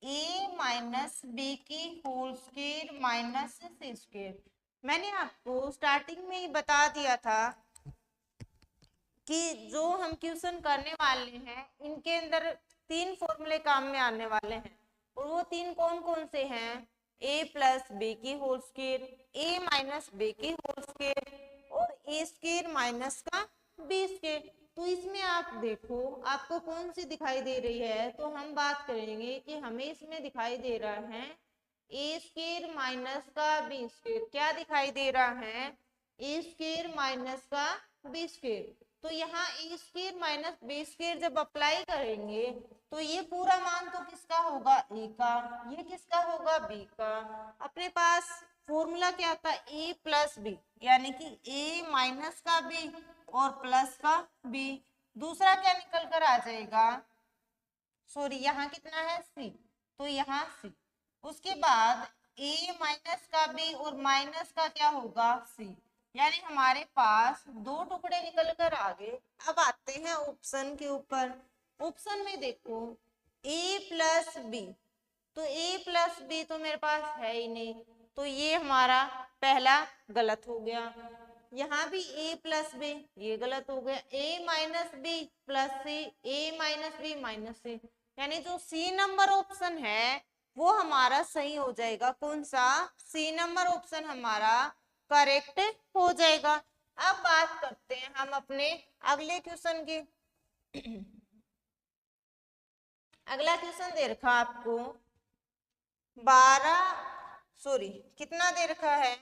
a माइनस बी की होल स्क्वायर माइनस सी स्क्वायर। मैंने आपको स्टार्टिंग में ही बता दिया था कि जो हम क्वेश्चन करने वाले हैं इनके अंदर 3 फॉर्मूले काम में आने वाले हैं। और वो 3 कौन कौन से हैं, a प्लस बी की whole square, a minus b की होल स्क्वायर और a² माइनस का b²। तो इसमें आप देखो आपको कौन सी दिखाई दे रही है, तो हम बात करेंगे कि हमें इसमें दिखाई दे रहा है a² माइनस का b²। क्या दिखाई दे रहा है, a² माइनस का b²। तो यहाँ a² माइनस b² जब अप्लाई करेंगे तो ये पूरा मान तो किसका होगा, a का, ये किसका होगा, b का। अपने पास फॉर्मूला क्या था, a प्लस बी, यानी कि a माइनस का b और प्लस का b। दूसरा क्या निकल कर आ जाएगा, सॉरी यहाँ कितना है c, तो यहाँ c। उसके बाद a माइनस का b और माइनस का क्या होगा, c। यानी हमारे पास 2 टुकड़े निकल कर आ गए। अब आते हैं ऑप्शन के ऊपर। ऑप्शन में देखो a प्लस बी, तो a प्लस बी तो मेरे पास है ही नहीं, तो ये हमारा पहला गलत हो गया। यहाँ भी a प्लस बी, ये गलत हो गया। a minus b plus c, a minus b minus c, यानी जो सी नंबर ऑप्शन है वो हमारा सही हो जाएगा। कौन सा, सी नंबर ऑप्शन हमारा करेक्ट हो जाएगा। अब बात करते हैं हम अपने अगले क्वेश्चन की। अगला क्वेश्चन दे रखा आपको 12, सॉरी कितना दे रखा है,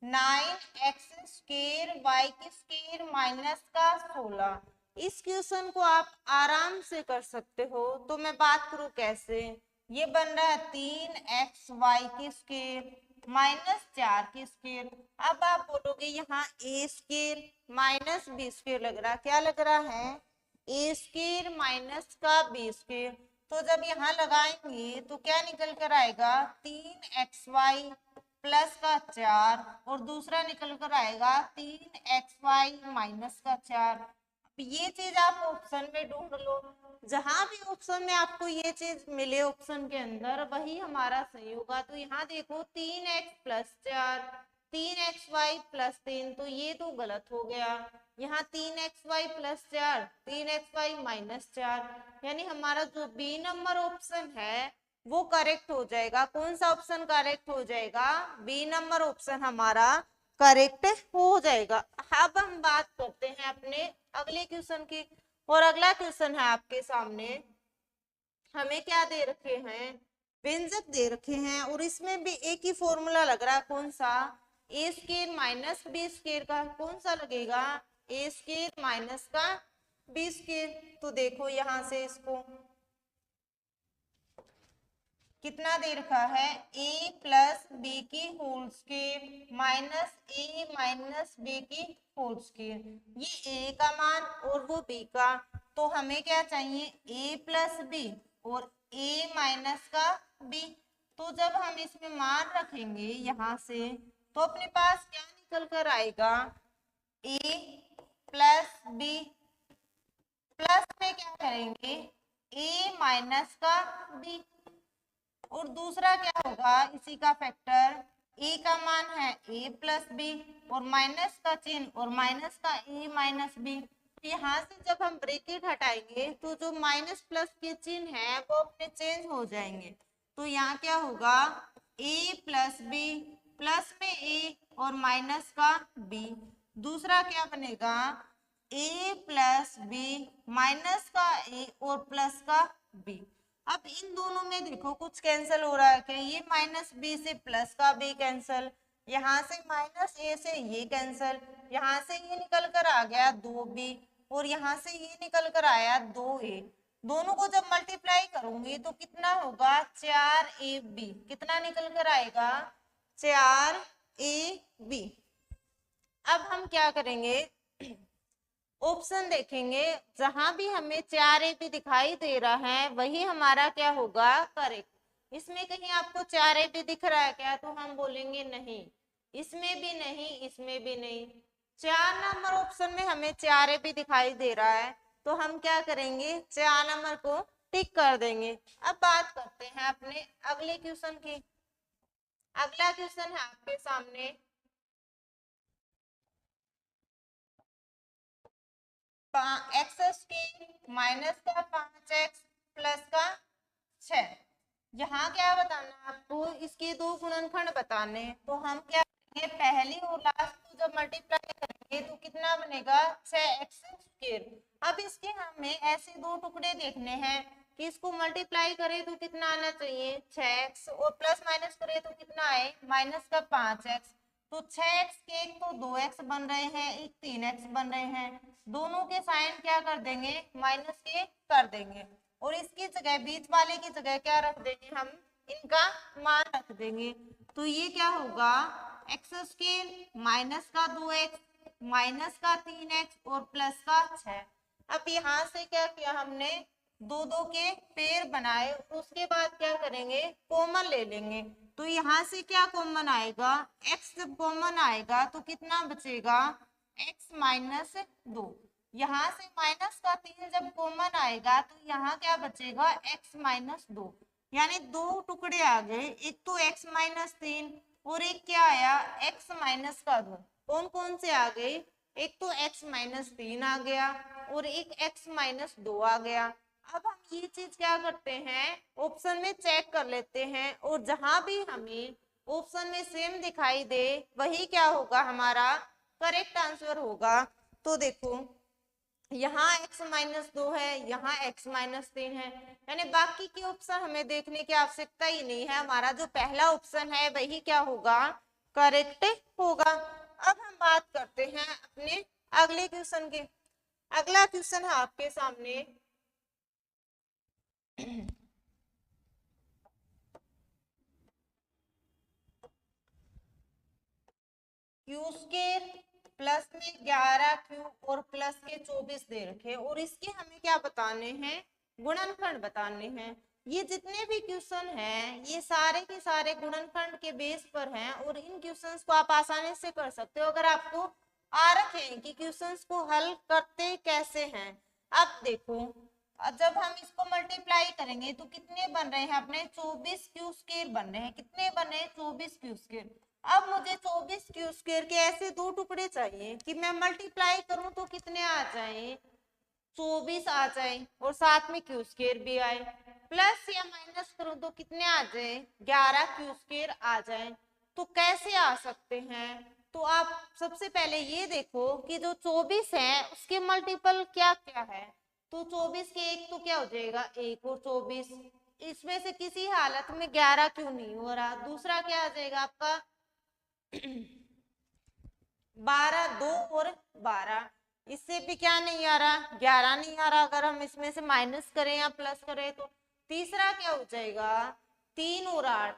9x² y² माइनस का 16। इस क्वेश्चन को आप आराम से कर सकते हो। तो मैं बात करूं कैसे, ये बन रहा है 3xy² माइनस 4 अब आप बोलोगे यहाँ a² माइनस b² लग रहा है। क्या लग रहा है, a² माइनस का b²। तो जब यहाँ लगाएंगे तो क्या निकल कर आएगा, 3xy प्लस का 4 और दूसरा निकल कर आएगा 3xy माइनस का 4। ये चीज आप ऑप्शन में ढूंढ लो, जहां भी ऑप्शन में आपको ये चीज मिले ऑप्शन के अंदर वही हमारा सही होगा। तो यहाँ देखो 3x प्लस 4, 3xy प्लस 3, तो ये तो गलत हो गया। यहाँ 3xy प्लस 4, 3xy माइनस 4, यानी हमारा जो बी नंबर ऑप्शन है वो करेक्ट हो जाएगा। कौन सा ऑप्शन करेक्ट हो जाएगा, बी नंबर ऑप्शन हमारा करेक्ट हो जाएगा। अब हम बात करते हैं अपने अगले क्वेश्चन की। और अगला क्वेश्चन है आपके सामने, हमें क्या दे रखे हैं, व्यंजक दे रखे हैं और इसमें भी एक ही फॉर्मूला लग रहा है। कौन सा, a² माइनस b² का। कौन सा लगेगा, a² माइनस का बी स्क्वायर। तो देखो यहाँ से इसको कितना दे रखा है, a प्लस बी की होल स्क्वायर माइनस ए माइनस बी की होल स्क्वायर। ये a का मान और वो b का, तो हमें क्या चाहिए, a प्लस बी और a माइनस का b। तो जब हम इसमें मान रखेंगे यहाँ से, तो अपने पास क्या निकल कर आएगा, a प्लस बी प्लस में क्या करेंगे, a माइनस का b, और दूसरा क्या होगा, इसी का फैक्टर, a का मान है a प्लस बी और माइनस का चिन्ह और माइनस का a माइनस बी। यहाँ से जब हम ब्रैकेट हटाएंगे तो जो माइनस प्लस के चिन्ह है वो अपने चेंज हो जाएंगे। तो यहाँ क्या होगा, a प्लस बी प्लस में a और माइनस का b। दूसरा क्या बनेगा, a प्लस बी माइनस का a और प्लस का b। अब इन दोनों में देखो कुछ कैंसिल हो रहा है कि ये माइनस बी से प्लस का बी कैंसिल, यहाँ से माइनस ए से ये कैंसिल, यहाँ से ये निकल कर आ गया 2b और यहाँ से ये निकल कर आया 2a। दोनों को जब मल्टीप्लाई करूंगी तो कितना होगा, 4ab। कितना निकल कर आएगा, 4ab। अब हम क्या करेंगे, ऑप्शन देखेंगे, जहां भी हमें 4ab दिखाई दे रहा है वही हमारा क्या होगा, करेक्ट। इसमें कहीं आपको 4ab दिख रहा है क्या, तो हम बोलेंगे नहीं, इसमें भी नहीं, इसमें भी नहीं। 4 नंबर ऑप्शन में हमें 4ab दिखाई दे रहा है, तो हम क्या करेंगे, 4 नंबर को टिक कर देंगे। अब बात करते हैं अपने अगले क्वेश्चन की। अगला क्वेश्चन है आपके सामने, एक्स स्क्वायर माइनस का 5x प्लस का 6। यहाँ क्या बताना है आपको, इसके दो गुणनखंड बताने। तो हम क्या करेंगे, पहली और लास्ट को जब मल्टीप्लाई करेंगे तो कितना बनेगा, 6x स्क्वायर। अब इसके हमें ऐसे दो टुकड़े देखने हैं कि इसको मल्टीप्लाई करें तो कितना आना चाहिए, 6x, और प्लस माइनस करें तो कितना आए, माइनस का 5x। तो 6x के एक तो 2x बन रहे हैं, एक 3x बन रहे हैं। दोनों के साइन क्या कर देंगे, माइनस के कर देंगे, और इसकी जगह बीच वाले की जगह क्या रख देंगे, हम इनका मान रख देंगे। तो ये क्या होगा, एक्स स्क्वायर माइनस का 2x माइनस का 3x और प्लस का 6। अब यहाँ से क्या किया हमने, दो दो के पेड़ बनाए, उसके बाद क्या करेंगे, कॉमन ले लेंगे। तो यहाँ से क्या कॉमन आएगा, x जब कॉमन आएगा तो कितना बचेगा, x माइनस 2। यहाँ से माइनस का 3 जब कॉमन आएगा तो यहाँ क्या बचेगा, x माइनस 2। यानी दो टुकड़े आ गए, एक तो x माइनस 3 और एक क्या आया, x माइनस का 2। कौन कौन से आ गए, एक तो x माइनस 3 आ गया और एक x माइनस 2 आ गया। अब हम ये चीज क्या करते हैं, ऑप्शन में चेक कर लेते हैं, और जहां भी हमें ऑप्शन में सेम दिखाई दे वही क्या होगा, हमारा करेक्ट आंसर होगा। तो देखो यहाँ x माइनस 2 है, यहाँ x माइनस 3 है, यानी बाकी की ऑप्शन हमें देखने की आवश्यकता ही नहीं है। हमारा जो पहला ऑप्शन है वही क्या होगा, करेक्ट होगा। अब हम बात करते हैं अपने अगले क्वेश्चन की। अगला क्वेश्चन है आपके सामने, क्यू स्क्वायर प्लस में 11q और प्लस के 24 दे रखे, और इसके हमें क्या बताने हैं, गुणनखंड बताने हैं। ये जितने भी क्वेश्चन हैं ये सारे के सारे गुणनखंड के बेस पर हैं, और इन क्वेश्चंस को आप आसानी से कर सकते हो अगर आपको आ रखे हैं कि क्वेश्चंस को हल करते कैसे हैं। अब देखो, जब हम इसको मल्टीप्लाई करेंगे तो कितने बन रहे हैं अपने, 24 क्यू स्क्वायर बन रहे हैं। कितने बने, 24 क्यू स्क्वायर। अब मुझे 24 क्यू स्क्वायर के ऐसे दो टुकड़े चाहिए कि मैं मल्टीप्लाई करूं तो कितने आ जाए, 24 आ जाए और साथ में क्यू स्क्वायर भी आए, प्लस या माइनस करूं तो कितने आ जाए, 11 क्यू स्क्वायर आ जाए। तो कैसे आ सकते हैं, तो आप सबसे पहले ये देखो कि जो 24 है उसके मल्टीपल क्या क्या है। तो 24 के एक तो क्या हो जाएगा, 1 और 24, इसमें से किसी हालत में 11 क्यों नहीं हो रहा। दूसरा क्या आ जाएगा आपका 12, 2 और 12, इससे भी क्या नहीं आ रहा, 11 नहीं आ रहा। अगर हम इसमें से माइनस करें या प्लस करें तो तीसरा क्या हो जाएगा, 3 और 8।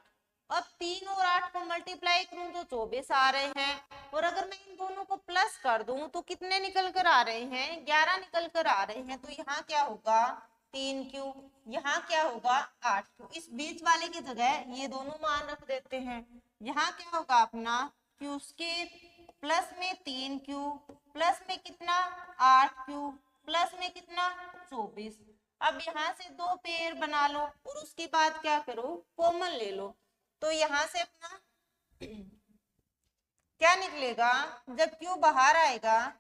अब 3 और 8 को मल्टीप्लाई करूं तो 24 आ रहे हैं, और अगर मैं इन दोनों को प्लस कर दूं तो कितने निकल कर आ रहे हैं, 11 निकल कर आ रहे हैं। तो यहाँ क्या होगा 3q, यहाँ क्या होगा 8q। इस बीच वाले की जगह ये दोनों मान रख देते हैं। यहाँ क्या होगा अपना q स्क्वायर प्लस में 3q प्लस में कितना 8q प्लस में कितना 24। अब यहाँ से दो पेयर बना लो और उसके बाद क्या करो कॉमन ले लो। तो यहाँ से अपना क्या निकलेगा, जब q बाहर आएगा,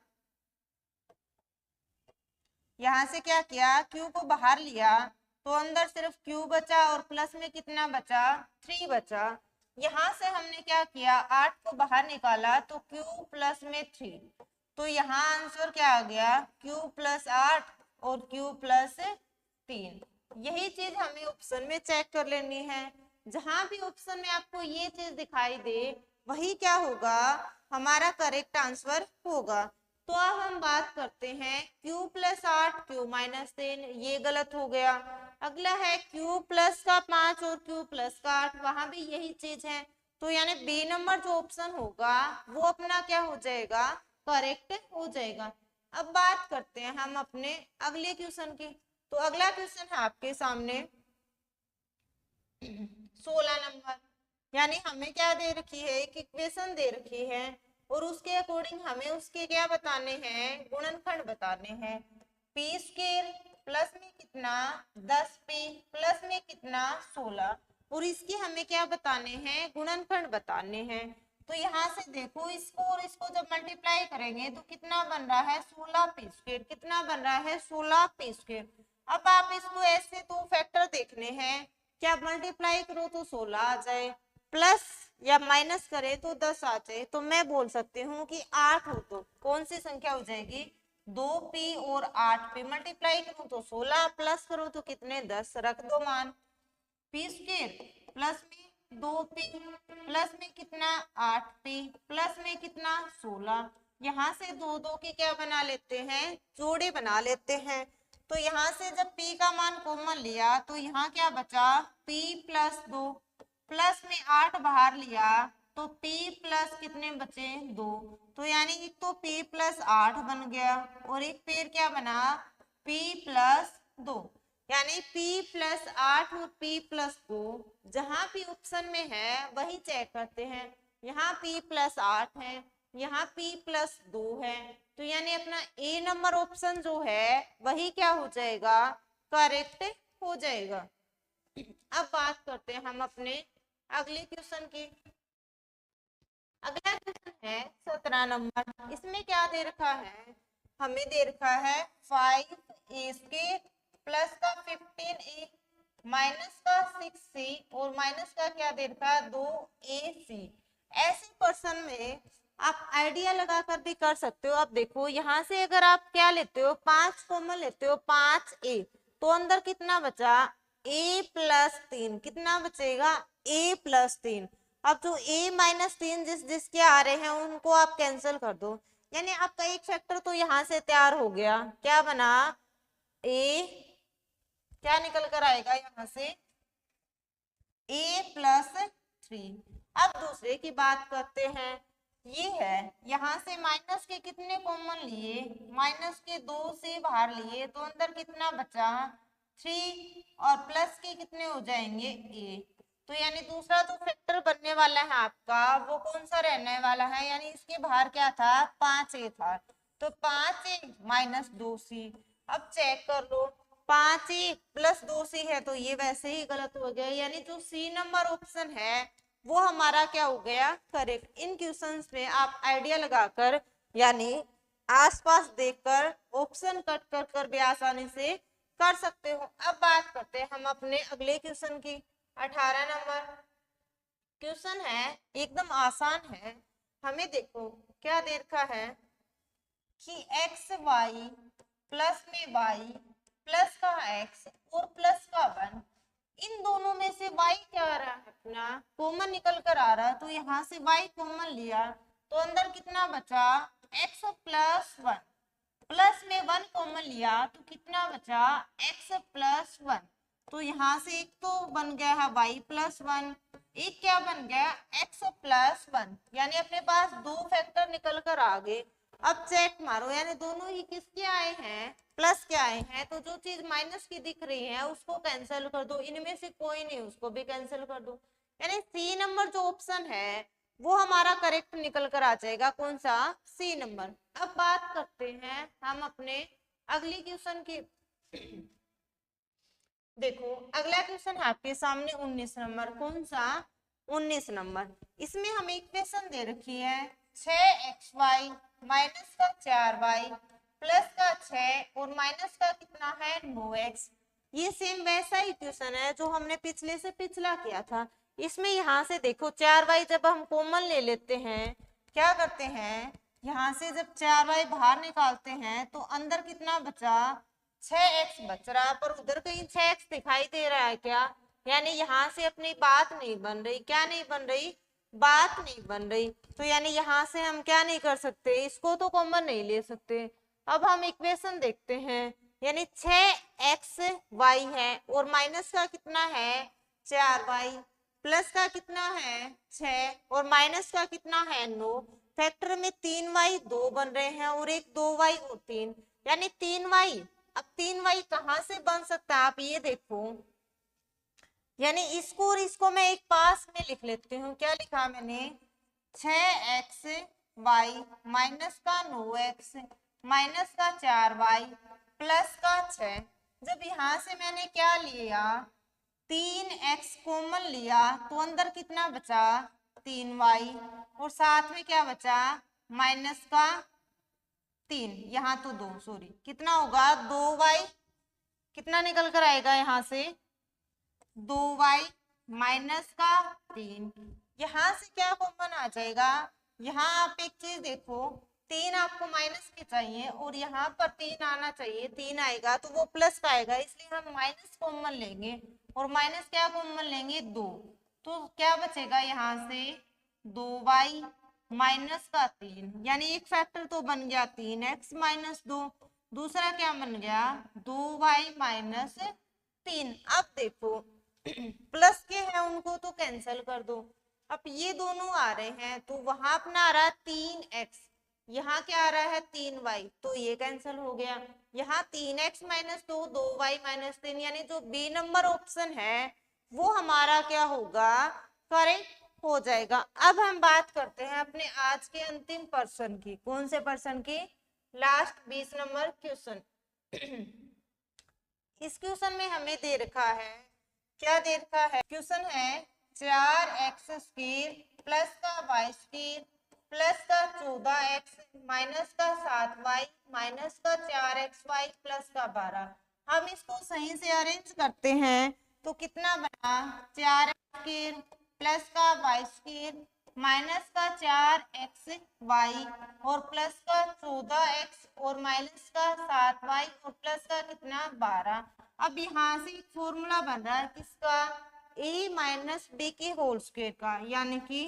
यहाँ से क्या किया q को बाहर लिया तो अंदर सिर्फ q बचा और प्लस में कितना बचा 3 बचा। यहाँ से हमने क्या किया 8 को बाहर निकाला तो q प्लस में 3। तो यहाँ आंसर क्या आ गया q प्लस 8 और q प्लस 3। यही चीज हमें ऑप्शन में चेक कर लेनी है। जहां भी ऑप्शन में आपको ये चीज दिखाई दे वही क्या होगा हमारा करेक्ट आंसर होगा। तो अब हम बात करते हैं q प्लस 8 q माइनस 3, ये गलत हो गया। अगला है q प्लस का 5 और q प्लस का 8, वहां भी यही चीज है। तो यानी बी नंबर जो ऑप्शन होगा वो अपना क्या हो जाएगा करेक्ट हो जाएगा। अब बात करते हैं हम अपने अगले क्वेश्चन की। तो अगला क्वेश्चन है आपके सामने 16 नंबर। यानी हमें क्या दे रखी है एक इक्वेशन दे रखी है और उसके अकॉर्डिंग हमें उसके क्या बताने हैं गुणनखंड बताने हैं। पी स्क्वायर प्लस में कितना 10p प्लस में कितना 16, और इसके हमें क्या बताने हैं गुणनखंड बताने हैं। तो यहाँ से देखो इसको और इसको जब मल्टीप्लाई करेंगे तो कितना बन रहा है 16p स्क्वायर, कितना बन रहा है 16p स्क्वायर। अब आप इसको ऐसे तो फैक्टर देखने हैं, क्या मल्टीप्लाई करो तो 16 आ जाए, प्लस या माइनस करे तो 10 आ जाए। तो मैं बोल सकती हूँ कि 8 हो तो कौन सी संख्या हो जाएगी 2p और 8p, मल्टीप्लाई करूँ तो 16 प्लस करो तो कितने 10, रख दो मान। p स्क्वायर प्लस में 2p प्लस में कितना 8p प्लस में कितना 16। यहाँ से दो दो की क्या बना लेते हैं जोड़े बना लेते हैं। तो यहाँ से जब p का मान कॉमन लिया तो यहाँ क्या बचा p प्लस 2 प्लस में 8 बाहर लिया तो p प्लस कितने बचे 2। तो यानी एक तो p प्लस 8 बन गया और एक पेड़ क्या बना p प्लस 2। यानी p प्लस 8 और p प्लस 2 जहां भी ऑप्शन में है वही चेक करते हैं। यहाँ p प्लस 8 है, यहाँ p प्लस 2 है। तो यानी अपना ए नंबर ऑप्शन जो है वही क्या हो जाएगा करेक्ट हो जाएगा। अब बात करते हैं हम अपने अगले क्वेश्चन की। अगला क्वेश्चन है 17 नंबर। इसमें क्या दे रखा है हमें दे रखा है 5a स्क्वायर प्लस का 15a माइनस का 6c और माइनस का क्या दे रखा है 2ac। ऐसे क्वेश्चन में आप आइडिया लगाकर भी कर सकते हो। अब देखो यहाँ से अगर आप क्या लेते हो 5 कॉमन लेते हो 5a तो अंदर कितना बचा a प्लस 3, कितना बचेगा a प्लस 3। अब जो a माइनस 3 जिसके आ रहे हैं उनको आप कैंसिल कर दो, यानी आपका एक फैक्टर तो यहाँ से तैयार हो गया। क्या बना a क्या निकल कर आएगा यहाँ से a प्लस 3। अब दूसरे की बात करते हैं, ये है यहाँ से माइनस के कितने कॉमन लिए माइनस के 2 से बाहर लिए तो अंदर कितना बचा 3 और प्लस के कितने हो जाएंगे a। तो यानी दूसरा जो फैक्टर बनने वाला है आपका वो कौन सा रहने वाला है, यानी इसके बाहर क्या था 5a था तो 5a माइनस 2c। अब चेक कर लो 5a प्लस 2c है तो ये वैसे ही गलत हो गया, यानी जो सी नंबर ऑप्शन है वो हमारा क्या हो गया करेक्ट। इन क्वेश्चंस में आप आइडिया लगाकर यानी आसपास देखकर ऑप्शन कट कर कर भी आसानी से कर सकते हो। अब बात करते हैं हम अपने अगले क्वेश्चन की। 18 नंबर क्वेश्चन है एकदम आसान है। हमें देखो क्या दे रखा है कि एक्स वाई प्लस में वाई प्लस का एक्स और प्लस का 1, इन दोनों में से y क्या आ रहा है अपना कॉमन निकल कर आ रहा है। तो यहाँ से y कॉमन लिया तो अंदर कितना बचा x प्लस 1। प्लस में 1 कॉमन लिया तो कितना बचा, x प्लस 1। तो यहाँ से एक तो बन गया है y प्लस 1, एक क्या बन गया x प्लस 1, यानी अपने पास दो फैक्टर निकल कर आ गए। अब चेक मारो, यानी दोनों ही किसके आए हैं, प्लस के आए हैं। तो जो चीज माइनस की दिख रही है उसको कैंसिल कर दो, इनमें से कोई नहीं उसको भी कैंसिल कर दो, यानी सी नंबर जो ऑप्शन है वो हमारा करेक्ट निकल कर आ जाएगा। कौन सा, सी नंबर। अब बात करते हैं हम अपने अगली क्वेश्चन की। देखो अगला क्वेश्चन है आपके सामने 19 नंबर। कौन सा, 19 नंबर। इसमें हमें इक्वेशन दे रखी है 6xy माइनस का 4y प्लस का 6 और माइनस का कितना है 9x। ये सेम वैसा ही क्वेश्चन है जो हमने पिछले से पिछला किया था। इसमें यहाँ से देखो 4y जब हम कॉमन ले लेते हैं, क्या करते हैं, यहाँ से जब 4y बाहर निकालते हैं तो अंदर कितना बचा, 6x बच रहा, पर उधर कहीं 6x दिखाई दे रहा है क्या, यानी यहाँ से अपनी बात नहीं बन रही। क्या नहीं बन रही, बात नहीं बन रही। तो यानी यहाँ से हम क्या नहीं कर सकते, इसको तो कॉमन नहीं ले सकते। अब हम इक्वेशन देखते हैं, यानी 6xy है और माइनस का कितना है 4y प्लस का कितना है 6 और माइनस का कितना है 9। फैक्टर में 3y 2 बन रहे हैं और एक 2y और 3, यानी 3y। अब 3y कहां से बन सकता है आप ये देखो, यानी इसको और इसको मैं एक पास में लिख लेती हूँ। क्या लिखा मैंने, 6xy माइनस का 9x माइनस का 4y प्लस का 6। जब यहाँ से मैंने क्या लिया 3x कॉमन लिया तो अंदर कितना बचा 3y और साथ में क्या बचा माइनस का 3, यहाँ तो 2 सॉरी, कितना होगा 2y, कितना निकल कर आएगा यहाँ से 2y माइनस का 3। यहाँ से क्या कॉमन आ जाएगा, यहाँ आप एक चीज देखो 3 आपको माइनस की चाहिए और यहाँ पर 3 आना चाहिए, 3 आएगा तो वो प्लस का आएगा, इसलिए हम माइनस कॉमन लेंगे और माइनस क्या कॉमन लेंगे 2। तो क्या बचेगा यहाँ से 2y माइनस का 3, यानी एक फैक्टर तो बन गया 3x माइनस 2, दूसरा क्या बन गया 2y माइनस 3। अब देखो प्लस के हैं उनको तो कैंसिल कर दो। अब ये दोनों आ रहे हैं तो वहां अपना आ रहा है 3x, यहाँ क्या आ रहा है 3y, तो ये कैंसिल हो गया। यहाँ 3x माइनस 2 2y माइनस 3, यानी जो बी नंबर ऑप्शन है वो हमारा क्या होगा, करेक्ट हो जाएगा। अब हम बात करते हैं अपने आज के अंतिम पर्सन की। कौन से पर्सन की, लास्ट 20 नंबर क्वेश्चन। इस क्वेश्चन में हमें दे रखा है, क्या दे रखा है, क्वेश्चन है 4x² प्लस का y² प्लस का 14x माइनस का 7y माइनस का 4xy प्लस का 12। हम इसको सही से अरेंज करते हैं तो कितना बना 4x² प्लस का y² माइनस का 4xy और प्लस का 14x और माइनस का 7y और प्लस का कितना 12। अब यहाँ से एक फॉर्मूला बन रहा है किसका, a माइनस बी के होल स्क्वायर का, यानी कि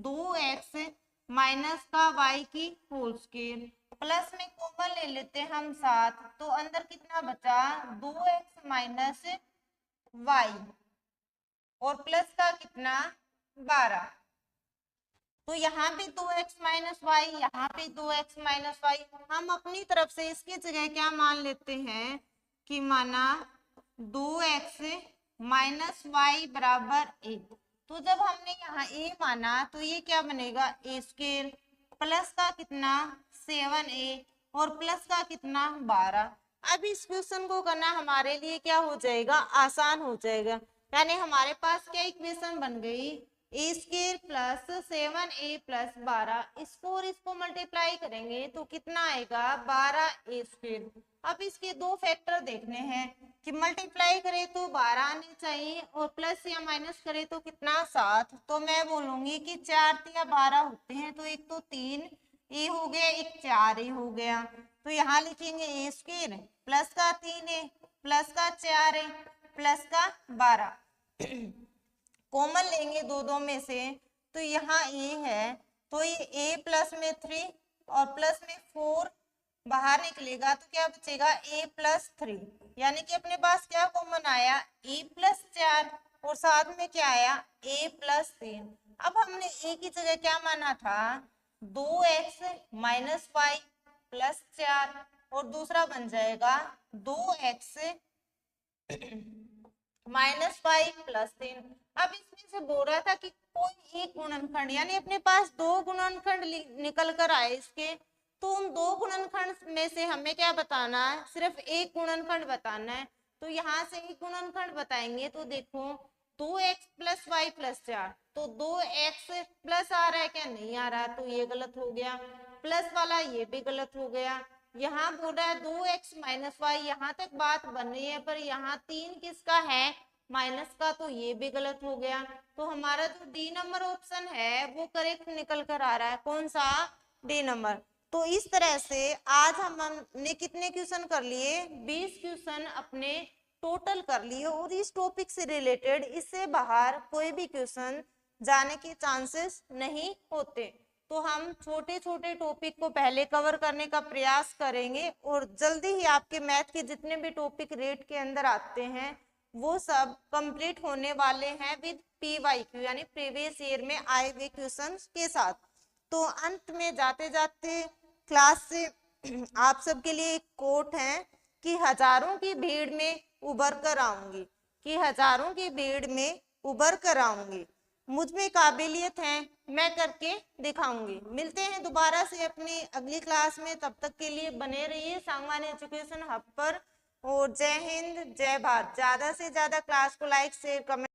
2x माइनस का y की होल स्क्वायर प्लस में कॉमन ले लेते हैं हम 7, तो अंदर कितना बचा 2x माइनस y और प्लस का कितना 12। तो यहाँ पे 2x माइनस वाई, यहाँ पे 2x माइनस वाई। हम अपनी तरफ से इसकी जगह क्या मान लेते हैं कि माना 2x माइनस वाई बराबर a। तो जब हमने यहाँ a माना तो ये क्या बनेगा a² प्लस का कितना 7a और प्लस का कितना 12। अब इस क्वेश्चन को करना हमारे लिए क्या हो जाएगा, आसान हो जाएगा। यानी हमारे पास क्या इक्वेशन बन गई, a² प्लस 7a प्लस 12, इसको और इसको मल्टीप्लाई करेंगे तो कितना आएगा 12a²। अब इसके दो फैक्टर देखने हैं कि मल्टीप्लाई करे तो 12 आने चाहिए और प्लस या माइनस करे तो कितना 7। तो मैं बोलूंगी कि 4 या 12 होते हैं, तो एक तो 3a हो गया, एक 4a हो गया। तो यहाँ लिखेंगे a² प्लस का 3a प्लस का 4a प्लस का 12। कॉमन लेंगे दो में से, तो यहाँ a है तो ये a प्लस में 3 और प्लस में 4 बाहर निकलेगा तो क्या बचेगा a+3, यानी कि अपने पास क्या कॉमन आया a+4 और साथ में क्या आया a+3। अब हमने a की जगह क्या माना था 2x - 5 + 4 और दूसरा बन जाएगा 2x -5 + 3। अब इसमें से बोल रहा था कि कोई एक गुणनखंड, यानी अपने पास दो गुणनखंड निकल कर आए इसके, तो उन दो गुणनखंड में से हमें क्या बताना है, सिर्फ एक गुणनखंड बताना है। तो यहाँ से एक गुणनखंड बताएंगे तो देखो 2x + 5 + 4, तो 2x प्लस आ रहा है क्या, नहीं आ रहा है, तो ये गलत हो गया। प्लस वाला ये भी गलत हो गया। यहाँ बोल रहा है 2x - 5, यहाँ तक बात बन रही है, पर यहाँ 3 किसका है, माइनस का, तो ये भी गलत हो गया। तो हमारा जो डी नंबर ऑप्शन है वो करेक्ट निकल कर आ रहा है, कौन सा, डी नंबर। तो इस तरह से आज हमने कितने क्वेश्चन कर लिए, 20 क्वेश्चन अपने टोटल कर लिए, और इस टॉपिक से रिलेटेड इससे बाहर कोई भी क्वेश्चन जाने के चांसेस नहीं होते। तो हम छोटे छोटे टॉपिक को पहले कवर करने का प्रयास करेंगे, और जल्दी ही आपके मैथ के जितने भी टॉपिक रेट के अंदर आते हैं वो सब कंप्लीट होने वाले हैं विद PYQ, यानी प्रीवियस ईयर में आए हुए क्वेश्चंस के साथ। तो अंत में जाते जाते क्लास से आप सबके लिए एक कोट है कि हजारों की भीड़ में उभर कर आऊंगी, कि हजारों की भीड़ में उभर कर आऊंगी, मुझ में काबिलियत है, मैं करके दिखाऊंगी। मिलते हैं दोबारा से अपनी अगली क्लास में, तब तक के लिए बने रहिए सांगवान एजुकेशन हब पर। और जय हिंद, जय भारत। ज्यादा से ज्यादा क्लास को लाइक शेयर कमेंट